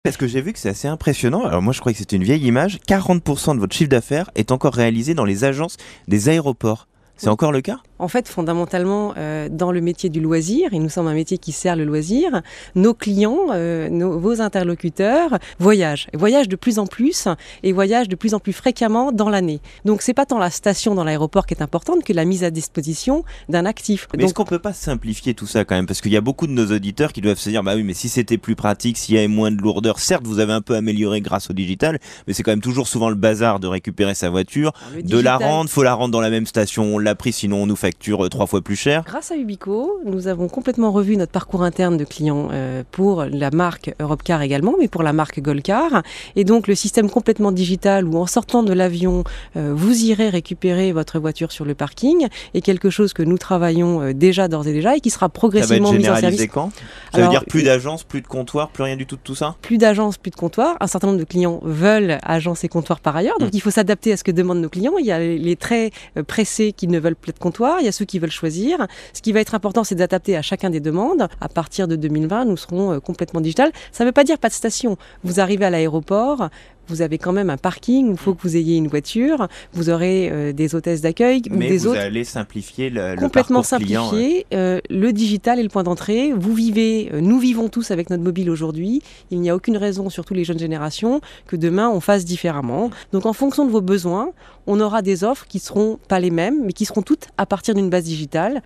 Parce que j'ai vu que c'est assez impressionnant. Alors moi je croyais que c'était une vieille image. 40% de votre chiffre d'affaires est encore réalisé dans les agences des aéroports. C'est Oui. encore le cas? En fait, fondamentalement, dans le métier du loisir, et nous sommes un métier qui sert le loisir, nos clients, vos interlocuteurs voyagent de plus en plus et voyagent de plus en plus fréquemment dans l'année. Donc c'est pas tant la station dans l'aéroport qui est importante que la mise à disposition d'un actif. Mais est-ce qu'on peut pas simplifier tout ça quand même? Parce qu'il y a beaucoup de nos auditeurs qui doivent se dire, bah oui, mais si c'était plus pratique, s'il y avait moins de lourdeur, certes, vous avez un peu amélioré grâce au digital, mais c'est quand même toujours souvent le bazar de récupérer sa voiture, de la rendre, faut la rendre dans la même station, on l'a pris, sinon on nous facture 3 fois plus cher. Grâce à Ubico, nous avons complètement revu notre parcours interne de clients pour la marque Europcar également, mais pour la marque Goldcar. Et donc le système complètement digital où en sortant de l'avion, vous irez récupérer votre voiture sur le parking est quelque chose que nous travaillons déjà d'ores et déjà et qui sera progressivement mis en service. Ça va être généralisé quand? Ça veut dire plus d'agences, plus de comptoirs, plus rien du tout de tout ça? Plus d'agences, plus de comptoirs. Un certain nombre de clients veulent agences et comptoirs par ailleurs. Donc il faut s'adapter à ce que demandent nos clients. Il y a les très pressés qui ne veulent plus de comptoirs. Il y a ceux qui veulent choisir. Ce qui va être important, c'est d'adapter à chacun des demandes. À partir de 2020, nous serons complètement digital. Ça ne veut pas dire pas de station. Vous arrivez à l'aéroport, vous avez quand même un parking où il faut que vous ayez une voiture. Vous aurez des hôtesses d'accueil ou des autres. Mais vous allez simplifier le complètement parcours client. Simplifié. Le digital est le point d'entrée. Nous vivons tous avec notre mobile aujourd'hui. Il n'y a aucune raison, surtout les jeunes générations, que demain on fasse différemment. Donc en fonction de vos besoins, on aura des offres qui ne seront pas les mêmes, mais qui seront toutes à partir d'une base digitale.